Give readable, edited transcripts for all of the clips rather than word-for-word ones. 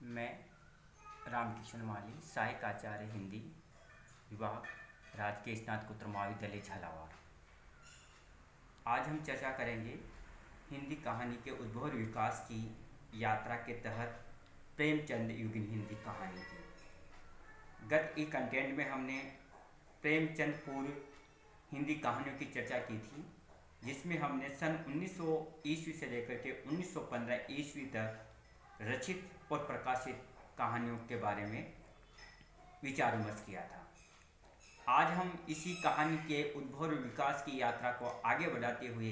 मैं रामकिशन माली, सहायक आचार्य हिंदी विभाग, राजकीय स्नातकोत्तर महाविद्यालय झालावाड़। आज हम चर्चा करेंगे हिंदी कहानी के उद्भव और विकास की यात्रा के तहत प्रेमचंद युगीन हिंदी कहानी की। गत एक कंटेंट में हमने प्रेमचंद पूर्व हिंदी कहानियों की चर्चा की थी, जिसमें हमने सन 1900 ईस्वी से लेकर के 1915 ईस्वी तक रचित और प्रकाशित कहानियों के बारे में विचार विमर्श किया था। आज हम इसी कहानी के उद्भव और विकास की यात्रा को आगे बढ़ाते हुए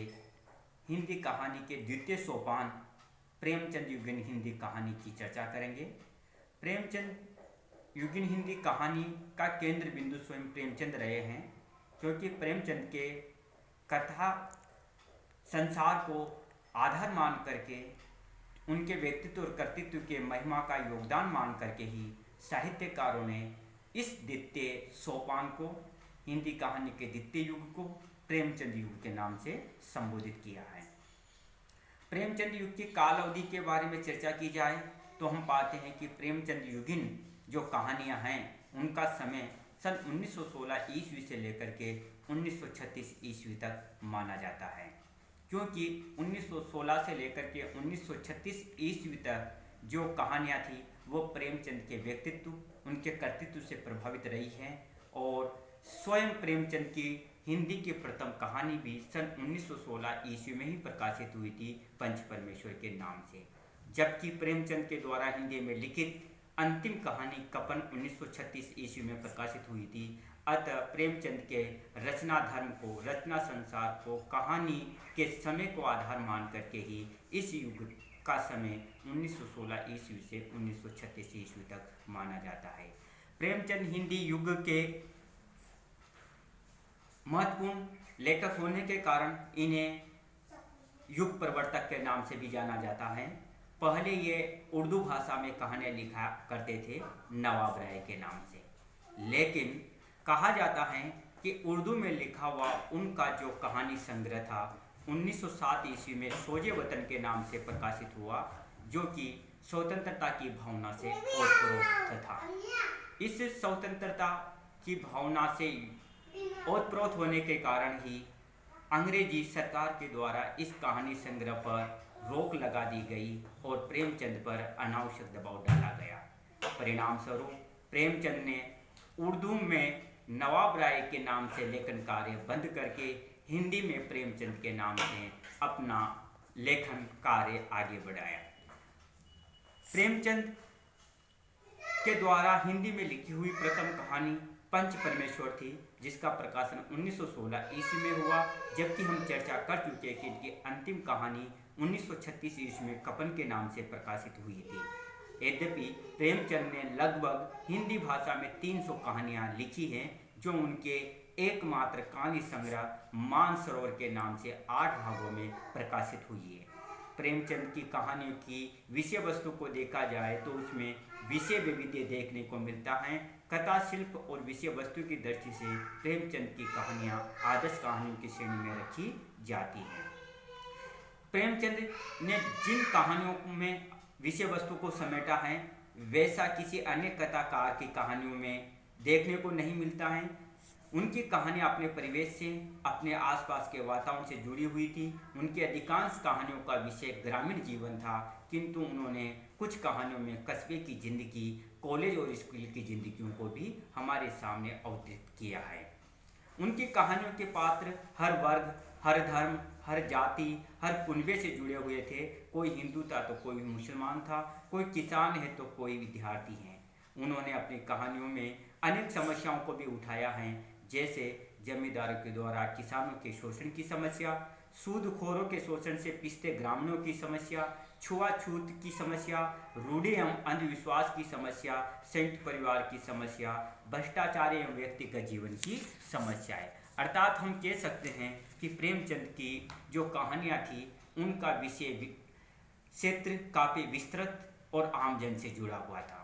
हिंदी कहानी के द्वितीय सोपान प्रेमचंद युगीन हिंदी कहानी की चर्चा करेंगे। प्रेमचंद युगीन हिंदी कहानी का केंद्र बिंदु स्वयं प्रेमचंद रहे हैं, क्योंकि प्रेमचंद के कथा संसार को आधार मान करके, उनके व्यक्तित्व और कर्तृत्व के महिमा का योगदान मान करके ही साहित्यकारों ने इस द्वितीय सोपान को, हिंदी कहानी के द्वितीय युग को प्रेमचंद युग के नाम से संबोधित किया है। प्रेमचंद युग की काल अवधि के बारे में चर्चा की जाए तो हम पाते हैं कि प्रेमचंद युगीन जो कहानियां हैं उनका समय सन 1916 ईस्वी से लेकर के 1936 ईस्वी तक माना जाता है, क्योंकि 1916 से लेकर के 1936 ईस्वी तक जो कहानियाँ थी वो प्रेमचंद के व्यक्तित्व, उनके कर्तृत्व से प्रभावित रही हैं। और स्वयं प्रेमचंद की हिंदी की प्रथम कहानी भी सन 1916 ईस्वी में ही प्रकाशित हुई थी, पंच परमेश्वर के नाम से। जबकि प्रेमचंद के द्वारा हिंदी में लिखित अंतिम कहानी कपन 1936 ईस्वी में प्रकाशित हुई थी। अतः प्रेमचंद के रचना धर्म को, रचना संसार को, कहानी के समय को आधार मान करके ही इस युग का समय 1916 ईस्वी से 1936 ईस्वी तक माना जाता है। प्रेमचंद हिंदी युग के महत्वपूर्ण लेखक होने के कारण इन्हें युग प्रवर्तक के नाम से भी जाना जाता है। पहले ये उर्दू भाषा में कहानियाँ लिखा करते थे नवाब राय के नाम से, लेकिन कहा जाता है कि उर्दू में लिखा हुआ उनका जो कहानी संग्रह था 1907 ईस्वी में सोजे वतन के नाम से प्रकाशित हुआ, जो कि स्वतंत्रता की भावना से ओतप्रोत था। इस स्वतंत्रता की भावना से ओतप्रोत होने के कारण ही अंग्रेजी सरकार के द्वारा इस कहानी संग्रह पर रोक लगा दी गई और प्रेमचंद पर अनावश्यक दबाव डाला गया। परिणाम स्वरूप प्रेमचंद ने उर्दू में नवाब राय के नाम से लेखन कार्य बंद करके हिंदी में प्रेमचंद के नाम से अपना लेखन कार्य आगे बढ़ाया। प्रेमचंद के द्वारा हिंदी में लिखी हुई प्रथम कहानी पंच परमेश्वर थी, जिसका प्रकाशन 1916 ईस्वी में हुआ। जबकि हम चर्चा कर चुके कि इनकी अंतिम कहानी 1936 ईस्वी में कपन के नाम से प्रकाशित हुई थी। यद्यपि प्रेमचंद ने लगभग हिंदी भाषा में 300 कहानियाँ लिखी हैं, जो उनके एकमात्र कहानी संग्रह मानसरोवर के नाम से 8 भागों में प्रकाशित हुई है। प्रेमचंद की कहानियों की विषय वस्तु को देखा जाए तो उसमें विषय वैविध्य देखने को मिलता है। कथा, शिल्प और विषय वस्तु की दृष्टि से प्रेमचंद की कहानियाँ आदर्श कहानियों की श्रेणी में रखी जाती हैं। प्रेमचंद ने जिन कहानियों में विषय वस्तु को समेटा है, वैसा किसी अन्य कथाकार की कहानियों में देखने को नहीं मिलता है। उनकी कहानियाँ अपने परिवेश से, अपने आसपास के वातावरण से जुड़ी हुई थी। उनकी अधिकांश कहानियों का विषय ग्रामीण जीवन था, किंतु उन्होंने कुछ कहानियों में कस्बे की जिंदगी, कॉलेज और स्कूल की जिंदगियों को भी हमारे सामने अवतरित किया है। उनकी कहानियों के पात्र हर वर्ग, हर धर्म, हर जाति, हर कुनबे से जुड़े हुए थे। कोई हिंदू था तो कोई मुसलमान था, कोई किसान है तो कोई विद्यार्थी है। उन्होंने अपनी कहानियों में अनेक समस्याओं को भी उठाया है, जैसे जमींदारों के द्वारा किसानों के शोषण की समस्या, सूदखोरों के शोषण से पिसते ग्रामीणों की समस्या, छुआछूत की समस्या, रूढ़ि एवं अंधविश्वास की समस्या, संयुक्त परिवार की समस्या, भ्रष्टाचार एवं व्यक्तिगत जीवन की समस्याएं। अर्थात हम कह सकते हैं कि प्रेमचंद की जो कहानियाँ थी उनका विषय क्षेत्र काफ़ी विस्तृत और आमजन से जुड़ा हुआ था।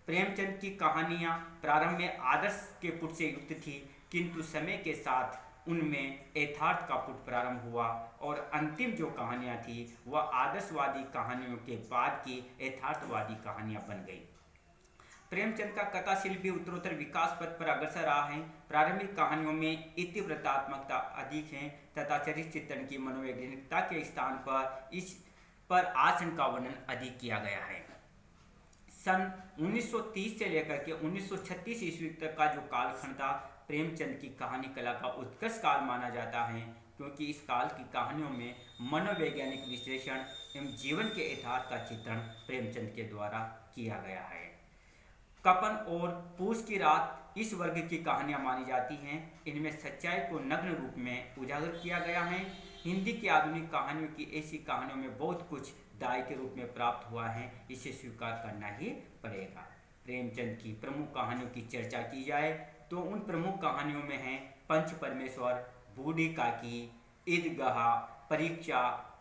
प्रेमचंद की कहानियाँ प्रारंभ में आदर्श के पुट से युक्त थी, किंतु समय के साथ उनमें यथार्थ का पुट प्रारंभ हुआ और अंतिम जो कहानियाँ थी वह आदर्शवादी कहानियों के बाद की यथार्थवादी कहानियाँ बन गई। प्रेमचंद का कथा शिल्प भी उत्तरोत्तर विकास पथ पर अग्रसर रहा है। प्रारंभिक कहानियों में इतिवृत्तात्मकता अधिक है तथा चरित्र चित्रण की मनोवैज्ञानिकता के स्थान पर इस पर आचरण का वर्णन अधिक किया गया है। सन 1930 से लेकर के 1936 ईस्वी तक का जो कालखंड था प्रेमचंद की कहानी कला का उत्कृष्ट काल माना जाता है, क्योंकि इस काल की कहानियों में मनोवैज्ञानिक विश्लेषण एवं जीवन के यथार्थ का चित्रण प्रेमचंद के द्वारा किया गया है। कपन और पूस की रात इस वर्ग की कहानियां मानी जाती हैं। इनमें सच्चाई को नग्न रूप में उजागर किया गया है। हिंदी की आधुनिक कहानियों की ऐसी कहानियों में बहुत कुछ दाय के रूप में प्राप्त हुआ है, इसे स्वीकार करना ही पड़ेगा। प्रेमचंद की प्रमुख कहानियों की चर्चा की जाए तो उन प्रमुख कहानियों में हैं पंच परमेश्वर, बूढ़ी काकी, ईदगाह, परीक्षा,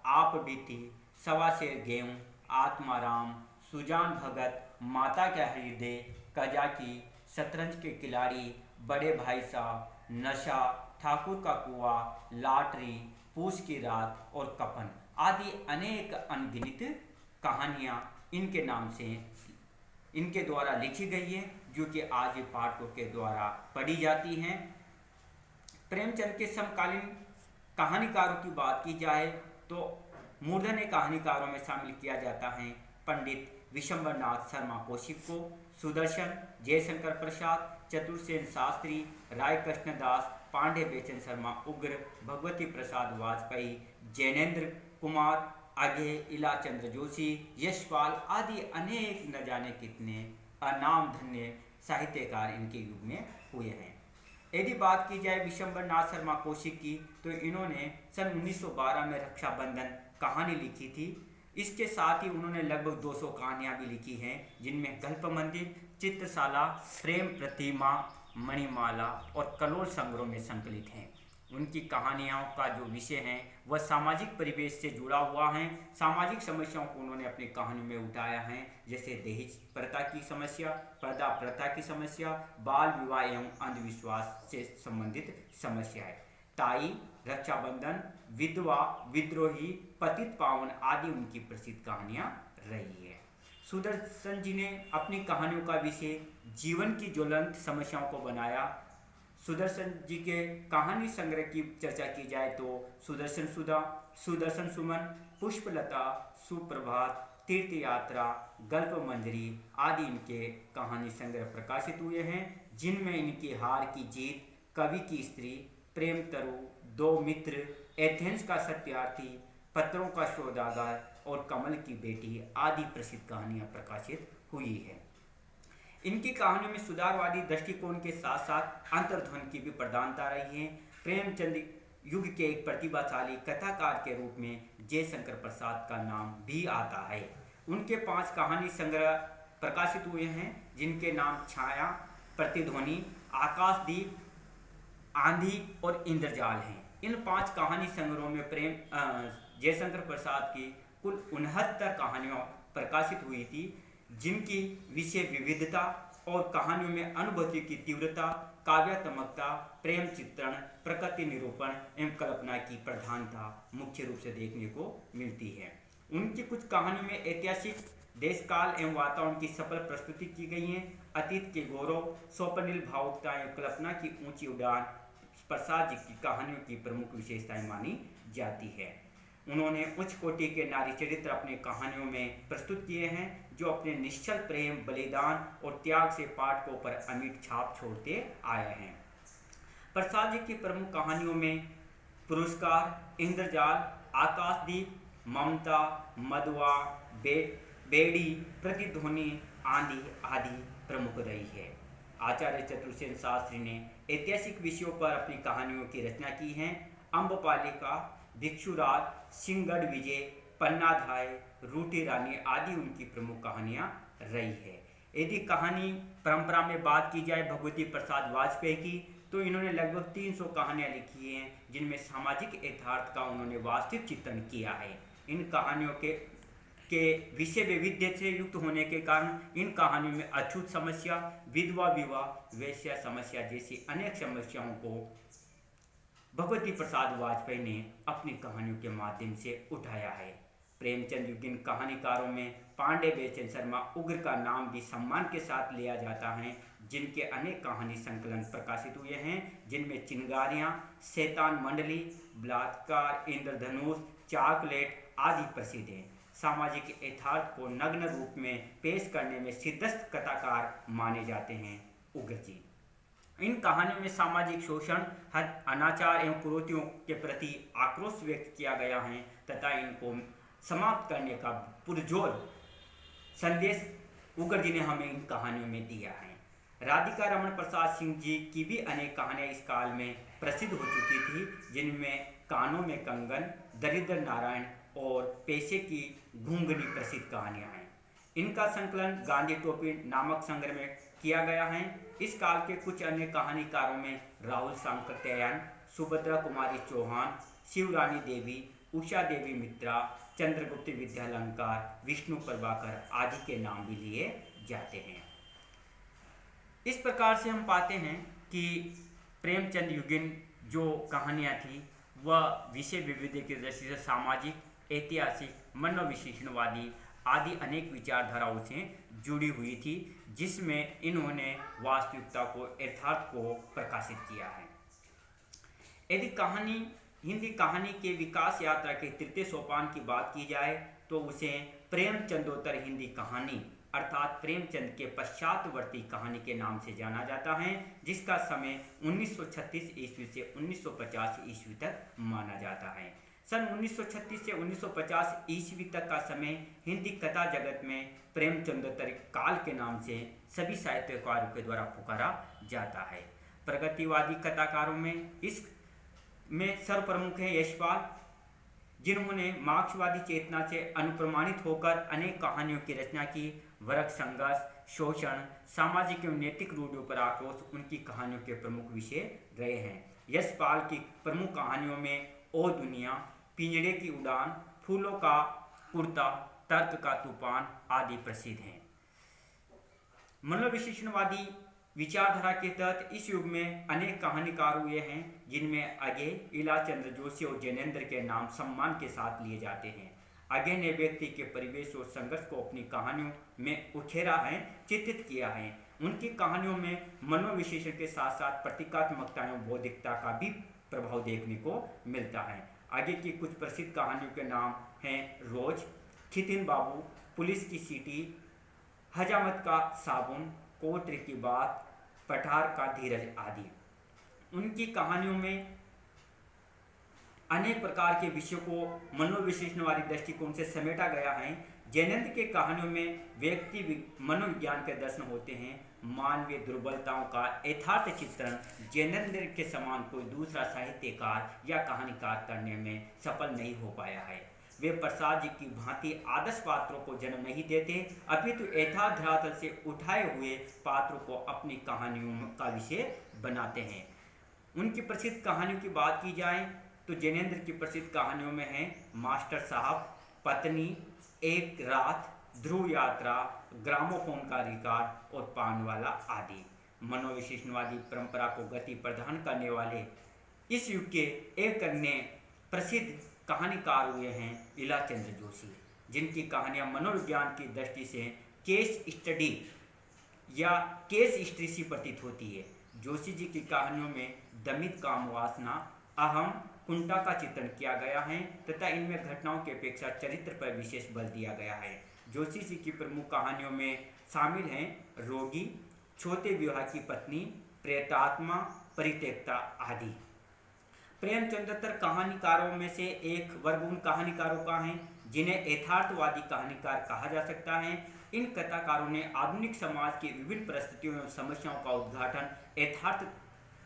आप बीती, सवा शेर गेहूं, आत्माराम, सुजान भगत, माता का हृदय, कजाकी, शतरंज के खिलाड़ी, बड़े भाई साहब, नशा, ठाकुर का कुआं, लॉटरी, पूस की रात और कपन आदि अनेक अनगिनत कहानियाँ इनके नाम से इनके द्वारा लिखी गई है, जो कि आज पाठकों के द्वारा पढ़ी जाती हैं। प्रेमचंद के समकालीन कहानीकारों की बात की जाए तो मूर्धन्य कहानीकारों में शामिल किया जाता है पंडित विशंबरनाथ शर्मा कौशिक को, सुदर्शन, जयशंकर प्रसाद, चतुर्सेन शास्त्री, राय कृष्णदास, पांडे बेचन शर्मा उग्र, भगवती प्रसाद वाजपेयी, जैनेन्द्र कुमार, आगे इलाचंद्र जोशी, यशपाल आदि अनेक न जाने कितने अनाम धन्य साहित्यकार इनके युग में हुए हैं। यदि बात की जाए विशंबरनाथ शर्मा कौशिक की तो इन्होंने सन 1912 में रक्षाबंधन कहानी लिखी थी। इसके साथ ही उन्होंने लगभग 200 कहानियाँ भी लिखी हैं, जिनमें कल्प मंदिर, चित्रशाला, प्रेम प्रतिमा, मणिमाला और कलोल संग्रह में संकलित हैं। उनकी कहानियों का जो विषय है वह सामाजिक परिवेश से जुड़ा हुआ है। सामाजिक समस्याओं को उन्होंने अपनी कहानियों में उठाया है, जैसे दहेज प्रथा की समस्या, पर्दा प्रथा की समस्या, बाल विवाह एवं अंधविश्वास से संबंधित समस्याएं, ताई, रक्षाबंधन, विधवा, विद्रोही, पतित पावन आदि उनकी प्रसिद्ध कहानियां रही है। सुदर्शन जी ने अपनी कहानियों का विषय जीवन की ज्वलंत समस्याओं को बनाया। सुदर्शन जी के कहानी संग्रह की चर्चा की जाए तो सुदर्शन सुधा, सुदर्शन सुमन, पुष्पलता, सुप्रभात, तीर्थ यात्रा, गल्प मंजरी आदि इनके कहानी संग्रह प्रकाशित हुए हैं, जिनमें इनकी हार की जीत, कवि की स्त्री, प्रेम तरु, दो मित्र, एथेंस का सत्यार्थी, पत्रों का सौदागर और कमल की बेटी आदि प्रसिद्ध कहानियां प्रकाशित हुई है। इनकी कहानियों में सुधारवादी दृष्टिकोण के साथ साथ अंतर्ध्वनि की भी प्रधानता रही है। प्रेमचंद युग के एक प्रतिभाशाली कथाकार के रूप में जयशंकर प्रसाद का नाम भी आता है। उनके 5 कहानी संग्रह प्रकाशित हुए हैं, जिनके नाम छाया, प्रतिध्वनि, आकाशदीप, आंधी और इंद्रजाल हैं। इन 5 कहानी संग्रहों में जयशंकर प्रसाद की कुल 69 कहानियाँ प्रकाशित हुई थी, जिनकी विषय विविधता और कहानियों में अनुभूति की तीव्रता, काव्यात्मकता, प्रेम चित्रण, प्रकृति निरूपण एवं कल्पना की प्रधानता मुख्य रूप से देखने को मिलती है। उनकी कुछ कहानियों में ऐतिहासिक देश काल एवं वातावरण की सफल प्रस्तुति की गई है। अतीत के गौरव, स्वप्निल भावुकता एवं कल्पना की ऊंची उड़ान प्रसाद जी की कहानियों की प्रमुख विशेषताएं मानी जाती है। उन्होंने उच्च कोटि के नारी चरित्र अपनी कहानियों में प्रस्तुत किए हैं, जो अपने निश्चल प्रेम, बलिदान और त्याग से पाठकों पर अमिट छाप छोड़ते आए हैं। प्रसाद जी की प्रमुख कहानियों में पुरस्कार, इंद्रजाल, आकाशदीप, ममता, मदवा, बेड़ी, प्रतिध्वनि, आंधी आदि प्रमुख रही है। आचार्य चतुर्सेन शास्त्री ने ऐतिहासिक विषयों पर अपनी कहानियों की रचना की है। अम्बपालिका, भिक्षुराज, सिंहगढ़ विजय, पन्नाधाय, रूठी रानी आदि उनकी प्रमुख कहानियां रही है। यदि कहानी परंपरा में बात की जाए भगवती प्रसाद वाजपेयी की, तो इन्होंने लगभग 300 कहानियां लिखी हैं, जिनमें सामाजिक यथार्थ का उन्होंने वास्तविक चित्रण किया है। इन कहानियों के विषय वैविध्य से युक्त होने के कारण इन कहानियों में अछूत समस्या, विधवा विवाह, वैश्य समस्या जैसी अनेक समस्याओं को भगवती प्रसाद वाजपेयी ने अपनी कहानियों के माध्यम से उठाया है। प्रेमचंद युगीन कहानीकारों में पांडे बेचन शर्मा उग्र का नाम भी सम्मान के साथ लिया जाता है, जिनके अनेक कहानी संकलन प्रकाशित हुए हैं, जिनमें चिंगारियाँ, शैतान मंडली, बलात्कार, इंद्रधनुष, चॉकलेट आदि प्रसिद्ध हैं। सामाजिक यथार्थ को नग्न रूप में पेश करने में सिद्धस्त कथाकार माने जाते हैं उग्र जी। इन कहानियों में सामाजिक शोषण, हद, अनाचार एवं कुरीतियों के प्रति आक्रोश व्यक्त किया गया है तथा इनको समाप्त करने का पुरजोर संदेश उग्र जी ने हमें इन कहानियों में दिया है। राधिका रमन प्रसाद सिंह जी की भी अनेक कहानियाँ इस काल में प्रसिद्ध हो चुकी थी, जिनमें कानों में कंगन, दरिद्र नारायण और पैसे की घूंघनी प्रसिद्ध कहानियाँ हैं। इनका संकलन गांधी टोपी नामक संग्रह में किया गया है। इस काल के कुछ अन्य कहानीकारों में राहुल सांकृत्यायन, सुभद्रा कुमारी चौहान, शिवरानी देवी, उषा देवी मित्रा, चंद्रगुप्त विद्यालंकार, विष्णु प्रभाकर आदि के नाम भी लिए जाते हैं। इस प्रकार से हम पाते हैं कि प्रेमचंद युगीन जो कहानियाँ थी वह विषय विविधता की दृष्टि से सामाजिक, ऐतिहासिक, मनोविश्लेषणवादी आदि अनेक विचारधाराओं से जुड़ी हुई थी, जिसमें इन्होंने वास्तविकता को, यथार्थ को प्रकाशित किया है। यदि हिंदी कहानी के विकास यात्रा के तृतीय सोपान की बात की जाए तो उसे प्रेमचंदोत्तर हिंदी कहानी अर्थात प्रेमचंद के पश्चातवर्ती कहानी के नाम से जाना जाता है, जिसका समय 1936 ईस्वी से 1950 ईस्वी तक माना जाता है। सन 1936 से 1950 ईस्वी तक का समय हिंदी कथा जगत में प्रेमचंदोत्तर काल के नाम से सभी साहित्यकारों के द्वारा पुकारा जाता है। प्रगतिवादी कथाकारों में इसमें सर्वप्रमुख है यशपाल, जिन्होंने मार्क्सवादी चेतना से अनुप्रमाणित होकर अनेक कहानियों की रचना की। वर्ग संघर्ष, शोषण, सामाजिक एवं नैतिक रूढ़ियों पर आक्रोश उनकी कहानियों के प्रमुख विषय रहे हैं। यशपाल की प्रमुख कहानियों में ओ दुनिया, पिंजड़े की उड़ान, फूलों का कुर्ता, तर्क का तूफान आदि प्रसिद्ध हैं। मनोविश्लेषणवादी विचारधारा के तहत इस युग में अनेक कहानीकार हुए हैं, जिनमें अजय, इलाचंद्र जोशी और जैनेन्द्र के नाम सम्मान के साथ लिए जाते हैं। अजय ने व्यक्ति के परिवेश और संघर्ष को अपनी कहानियों में उकेरा है, चित्रित किया है। उनकी कहानियों में मनोविश्लेषण के साथ साथ प्रतीकात्मकता एवं बौद्धिकता का भी प्रभाव देखने को मिलता है। आगे की कुछ प्रसिद्ध कहानियों के नाम हैं रोज, खितिन बाबू, पुलिस की सीटी, हजामत का साबुन, कोत्र की बात, पठार का धीरज आदि। उनकी कहानियों में अनेक प्रकार के विषयों को मनोविश्लेषणवादी दृष्टिकोण से समेटा गया है। जैनेन्द्र के कहानियों में व्यक्ति मनोविज्ञान के दर्शन होते हैं। मानवीय दुर्बलताओं का यथार्थ चित्रण जैनेन्द्र के समान कोई दूसरा साहित्यकार या कहानीकार करने में सफल नहीं हो पाया है। वे प्रसाद जी की भांति आदर्श पात्रों को जन्म नहीं देते, अपितु यथार्थ धरातल से उठाए हुए पात्रों को अपनी कहानियों का विषय बनाते हैं। उनकी प्रसिद्ध कहानियों की बात की जाए तो जैनेन्द्र की प्रसिद्ध कहानियों में हैं मास्टर साहब, पत्नी, एक रात, ध्रुव यात्रा, ग्रामोफोन का रिकॉर्ड और पानवाला आदि। मनोविश्लेषणवादी परंपरा को गति प्रदान करने वाले इस युग के एक अन्य प्रसिद्ध कहानीकार हुए हैं इलाचंद्र जोशी, जिनकी कहानियां मनोविज्ञान की दृष्टि से केस स्टडी या केस हिस्ट्री सी प्रतीत होती है। जोशी जी की कहानियों में दमित काम वासना, अहम, कुंठा का चित्रण किया गया है तथा इनमें घटनाओं की अपेक्षा चरित्र पर विशेष बल दिया गया है। जोशी जी की प्रमुख कहानियों में शामिल हैं रोगी, छोटे विवाह की पत्नी, प्रेतात्मा, परित्यक्ता आदि। प्रेमचंदोत्तर कहानीकारों में से एक वर्ग उन कहानीकारों का है जिन्हें यथार्थवादी कहानीकार कहा जा सकता है। इन कथाकारों ने आधुनिक समाज की विभिन्न परिस्थितियों एवं समस्याओं का उद्घाटन यथार्थ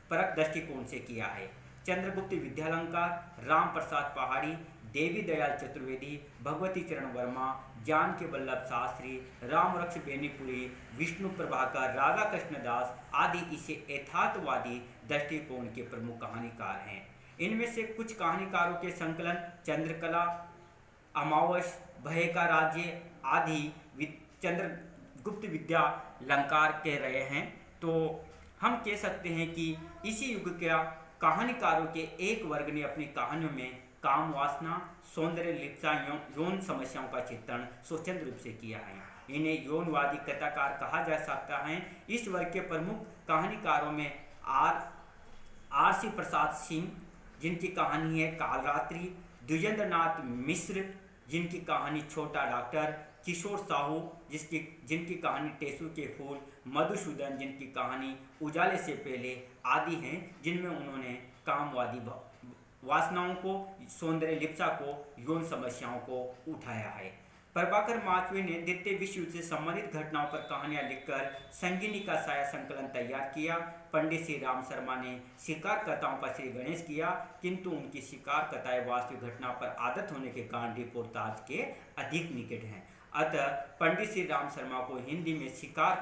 परक दृष्टिकोण से किया है। चंद्रगुप्त विद्यालंकार, राम प्रसाद पहाड़ी, देवी दयाल चतुर्वेदी, भगवती चरण वर्मा, जानकी वल्लभ शास्त्री, रामरक्ष बेनीपुरी, विष्णु प्रभाकर, राधा कृष्ण दास आदि इसे यथार्थवादी दृष्टिकोण के प्रमुख कहानीकार हैं। इनमें से कुछ कहानीकारों के संकलन चंद्रकला, अमावस, भय का राज्य आदि चंद्रगुप्त विद्यालंकार के रहे हैं। तो हम कह सकते हैं कि इसी युग का कहानीकारों के एक वर्ग ने अपनी कहानियों में काम वासना, सौंदर्य लिप्सा, यौन समस्याओं का चित्रण स्वतंत्र रूप से किया है। इन्हें यौनवादी कथाकार कहा जा सकता है। इस वर्ग के प्रमुख कहानीकारों में आर सी प्रसाद सिंह, जिनकी कहानी है कालरात्रि, द्विजेंद्र नाथ मिश्र, जिनकी कहानी छोटा डॉक्टर, किशोर साहू, जिनकी कहानी टेसू के फूल, मधुसूदन, जिनकी कहानी उजाले से पहले आदि हैं, जिनमें उन्होंने कामवादी वासनाओं को, सौंदर्य लिप्सा को, यौन समस्याओं को उठाया है। प्रभाकर माचवे ने द्वितीय विश्व युद्ध से संबंधित घटनाओं पर कहानियां लिखकर संगिनी का साया संकलन तैयार किया। पंडित श्री राम शर्मा ने शिकार कथाओं का श्री गणेश किया, किंतु उनकी शिकार कथाएं वास्तविक घटना पर आदत होने के कारण रिपोर्टाज के अधिक निकट हैं। अतः पंडित श्री राम शर्मा को हिंदी में शिकार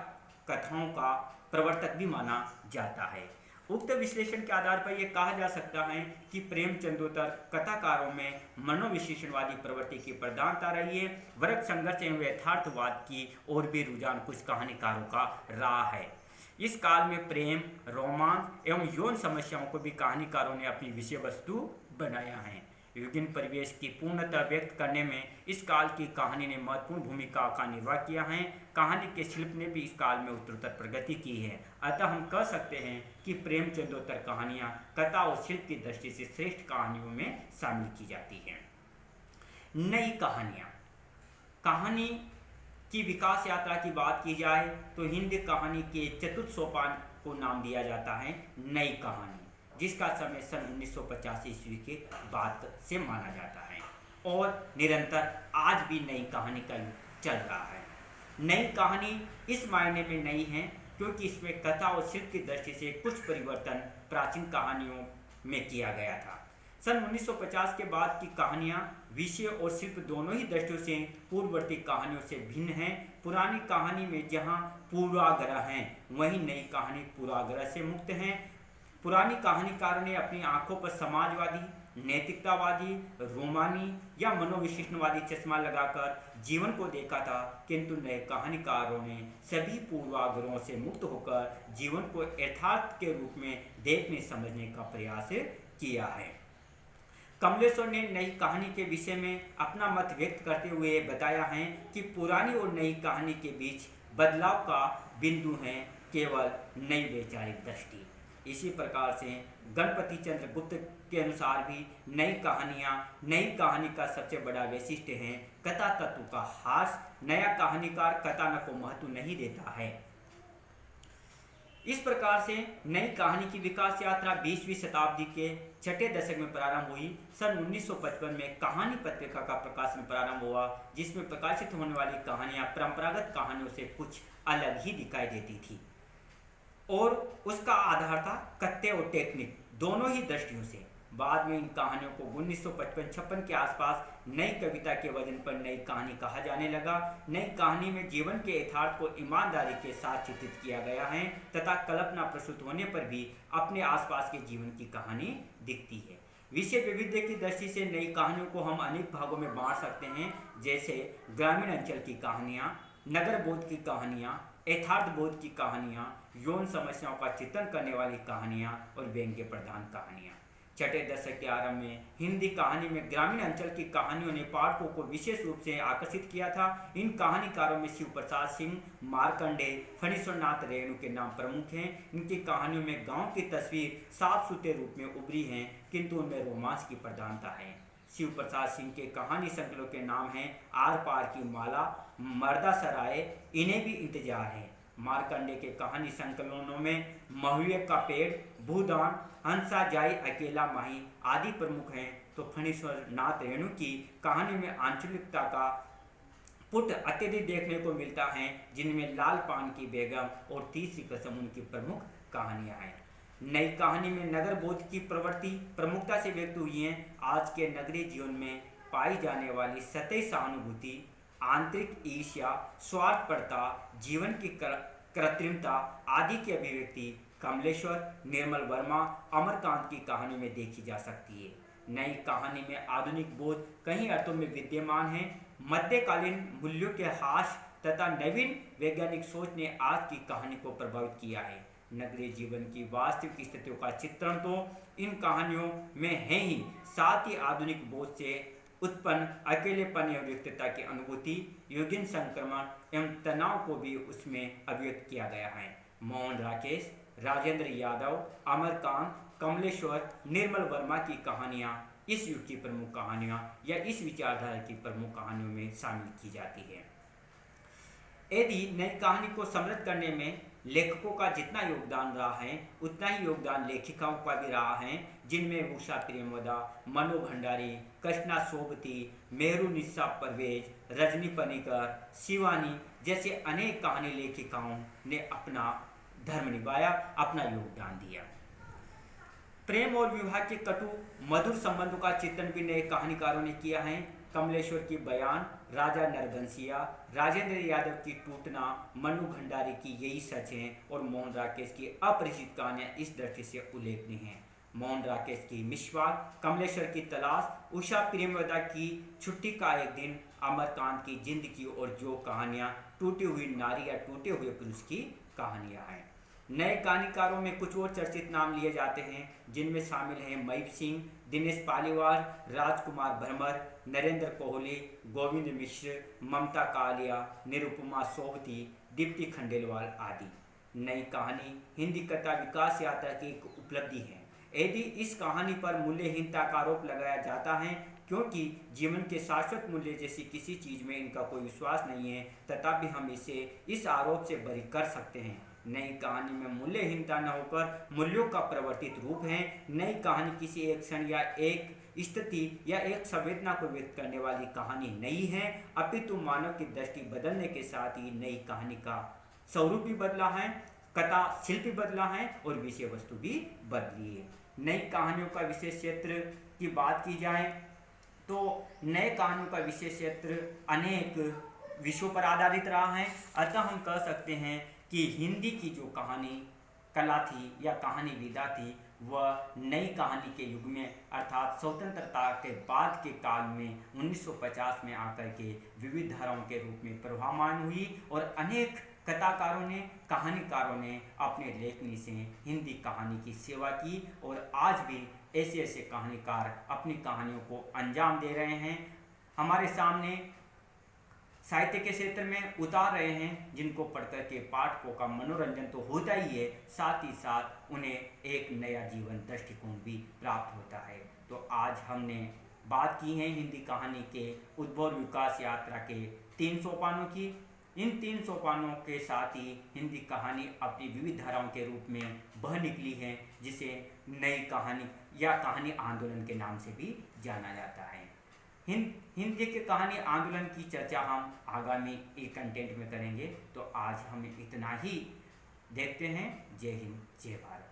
कथाओं का प्रवर्तक भी माना जाता है। उक्त विश्लेषण के आधार पर यह कहा जा सकता है कि प्रेमचंदोत्तर कथाकारों में मनोविश्लेषणवादी प्रवृत्ति की प्रधानता रही है। वर्ग संघर्ष एवं यथार्थवाद की ओर भी रुझान कुछ कहानीकारों का रहा है। इस काल में प्रेम, रोमांस एवं यौन समस्याओं को भी कहानीकारों ने अपनी विषय वस्तु बनाया है। विभिन्न परिवेश की पूर्णतः व्यक्त करने में इस काल की कहानी ने महत्वपूर्ण भूमिका का निर्वाह किया है। कहानी के शिल्प ने भी इस काल में उत्तरोत्तर प्रगति की है। अतः हम कह सकते हैं कि प्रेमचंदोत्तर कहानियाँ कथा और शिल्प की दृष्टि से श्रेष्ठ कहानियों में शामिल की जाती हैं। नई कहानियाँ। कहानी की विकास यात्रा की बात की जाए तो हिंदी कहानी के चतुर्थ सोपान को नाम दिया जाता है नई कहानी, जिसका समय सन 1950 ईस्वी के बाद से माना जाता है और निरंतर आज भी नई कहानी का युग चल रहा है। नई कहानी इस मायने में नई है क्योंकि इसमें कथा और शिल्प की दृष्टि से कुछ परिवर्तन प्राचीन कहानियों में किया गया था। सन 1950 के बाद की कहानियाँ विषय और शिल्प दोनों ही दृष्टियों से पूर्ववर्ती कहानियों से भिन्न हैं। पुरानी कहानी में जहाँ पूर्वाग्रह हैं, वहीं नई कहानी पूर्वाग्रह से मुक्त हैं। पुरानी कहानीकारों ने अपनी आंखों पर समाजवादी, नैतिकतावादी, रोमानी या मनोविश्लेषणवादी चश्मा लगाकर जीवन को देखा था, किंतु नए कहानीकारों ने सभी पूर्वाग्रहों से मुक्त होकर जीवन को यथार्थ के रूप में देखने समझने का प्रयास किया है। कमलेश्वर ने नई कहानी के विषय में अपना मत व्यक्त करते हुए बताया है कि पुरानी और नई कहानी के बीच बदलाव का बिंदु है केवल नई वैचारिक दृष्टि। इसी प्रकार से गणपति चंद्र गुप्त के अनुसार भी नई कहानियाँ नई कहानी का सबसे बड़ा वैशिष्ट्य है कथा तत्व का हास। नया कहानीकार कथानक को महत्व नहीं देता है। इस प्रकार से नई कहानी की विकास यात्रा 20वीं शताब्दी के छठे दशक में प्रारंभ हुई। सन 1955 में कहानी पत्रिका का प्रकाशन प्रारंभ हुआ, जिसमें प्रकाशित होने वाली कहानियाँ परंपरागत कहानियों से कुछ अलग ही दिखाई देती थी और उसका आधार था कथ्य और टेक्निक दोनों ही दृष्टियों से। बाद में इन कहानियों को 1955-56 के आसपास नई कविता के वजन पर नई कहानी कहा जाने लगा। नई कहानी में जीवन के यथार्थ को ईमानदारी के साथ चित्रित किया गया है तथा कल्पना प्रस्तुत होने पर भी अपने आसपास के जीवन की कहानी दिखती है। विषय वैविध्य की दृष्टि से नई कहानियों को हम अनेक भागों में बांट सकते हैं, जैसे ग्रामीण अंचल की कहानियाँ, नगर बोध की कहानियाँ, यथार्थ बोध की कहानियाँ, यौन समस्याओं का चित्रण करने वाली कहानियाँ और व्यंग्य प्रधान कहानियाँ। छठे दशक के आरंभ में हिंदी कहानी में ग्रामीण अंचल की कहानियों ने पाठकों को विशेष रूप से आकर्षित किया था। इन कहानीकारों में शिव प्रसाद सिंह, मार्कंडेय, फणीश्वरनाथ रेणु के नाम प्रमुख हैं। इनकी कहानियों में गांव की तस्वीर साफ सुथरे रूप में उभरी है, किंतु उनमें रोमांस की प्रधानता है। शिव प्रसाद सिंह के कहानी संकलों के नाम हैं आर पार की माला, मर्दा सराय, इन्हें भी इंतजार है। मार्कंडेय के कहानी संकलनों में महुए का पेड़, भूदान, हंसा जाई अकेला माही आदि प्रमुख हैं, तो फणीश्वर नाथ रेणु की कहानी में आंचलिकता का पुट अत्यधिक देखने को मिलता है, जिनमें लाल पान की बेगम और तीसरी कसम उनकी प्रमुख कहानियां हैं। नई कहानी में नगर बोध की प्रवृत्ति प्रमुखता से व्यक्त हुई है। आज के नगरीय जीवन में पाई जाने वाली सतही सहानुभूति, आंतरिक ईर्ष्या, स्वार्थपरता, जीवन की कृत्रिमता आदि की अभिव्यक्ति कमलेश्वर, निर्मल वर्मा, अमरकांत की कहानी में देखी जा सकती है। नई कहानी में आधुनिक बोध कई अर्थों में विद्यमान है। मध्यकालीन मूल्यों के हास तथा नवीन वैज्ञानिक सोच ने आज की कहानी को प्रभावित किया है। नगरीय जीवन की वास्तविक स्थितियों का चित्रण तो इन कहानियों में है ही, साथ ही आधुनिक बोध से उत्पन्न अकेलेपन एवं रिक्तता की अनुभूति, यौगिक संक्रमण एवं तनाव को भी उसमें अभिव्यक्त किया गया है। मोहन राकेश, राजेंद्र यादव, अमरकांत, कमलेश्वर, निर्मल वर्मा की कहानियाँ इस युग की प्रमुख कहानियाँ या इस विचारधारा की प्रमुख कहानियों में शामिल की जाती है। यदि नई कहानी को समृद्ध करने में लेखकों का जितना योगदान रहा है, उतना ही योगदान लेखिकाओं का भी रहा है, जिनमें उषा प्रेमवदा, मनु भंडारी, कृष्णा सोबती, मेहरुनिसा परवेज, रजनी पनिकर, शिवानी जैसे अनेक कहानी लेखिकाओं ने अपना धर्म निभाया, अपना योगदान दिया। प्रेम और विवाह के कटु मधुर संबंधों का चित्रण भी नए कहानीकारों ने किया है। कमलेश्वर की बयान, राजा नरबंसिया, राजेंद्र यादव की टूटना, मनु भंडारी की यही सच है और मोहन राकेश की अपरिचित कहानियाँ इस दृष्टि से उल्लेखनीय हैं। मोहन राकेश की मिसवाक, कमलेश्वर की तलाश, उषा प्रेमवदा की छुट्टी का एक दिन, अमरकांत की जिंदगी और जो कहानियाँ टूटी हुई नारी या टूटे हुए पुरुष की कहानियाँ हैं। नए कहानीकारों में कुछ और चर्चित नाम लिए जाते हैं, जिनमें शामिल हैं महीप सिंह, दिनेश पालीवाल, राजकुमार भरमर, नरेंद्र कोहली, गोविंद मिश्र, ममता कालिया, निरुपमा सोबती, दीप्ति खंडेलवाल आदि। नई कहानी हिंदी कथा विकास यात्रा की एक उपलब्धि है। यदि इस कहानी पर मूल्यहीनता का आरोप लगाया जाता है, क्योंकि जीवन के शाश्वत मूल्य जैसी किसी चीज़ में इनका कोई विश्वास नहीं है, तथापि हम इसे इस आरोप से बरी कर सकते हैं। नई कहानी में मूल्यहीनता न होकर मूल्यों का परिवर्तित रूप है। नई कहानी किसी एक क्षण या एक स्थिति या एक संवेदना को व्यक्त करने वाली कहानी नहीं है, अपितु मानव की दृष्टि बदलने के साथ ही नई कहानी का स्वरूप भी बदला है, कथा शिल्प भी बदला है और विषय वस्तु भी बदली है। नई कहानियों का विषय क्षेत्र की बात की जाए तो नए कहानियों का विषय क्षेत्र अनेक विषयों पर आधारित रहा है। अतः हम कह सकते हैं कि हिंदी की जो कहानी कला थी या कहानी विधा थी, वह नई कहानी के युग में अर्थात स्वतंत्रता के बाद के काल में 1950 में आकर के विविध धाराओं के रूप में प्रभावमान हुई और अनेक कथाकारों ने, कहानीकारों ने अपने लेखनी से हिंदी कहानी की सेवा की और आज भी ऐसे ऐसे कहानीकार अपनी कहानियों को अंजाम दे रहे हैं, हमारे सामने साहित्य के क्षेत्र में उतार रहे हैं, जिनको पढ़कर के पाठकों का मनोरंजन तो होता ही है, साथ ही साथ उन्हें एक नया जीवन दृष्टिकोण भी प्राप्त होता है। तो आज हमने बात की है हिंदी कहानी के उद्भव विकास यात्रा के 3 सोपानों की। इन 3 सोपानों के साथ ही हिंदी कहानी अपनी विविध धाराओं के रूप में बह निकली है, जिसे नई कहानी या कहानी आंदोलन के नाम से भी जाना जाता है। हिंदी के कहानी आंदोलन की चर्चा हम आगामी एक कंटेंट में करेंगे। तो आज हम इतना ही देखते हैं। जय हिंद, जय भारत।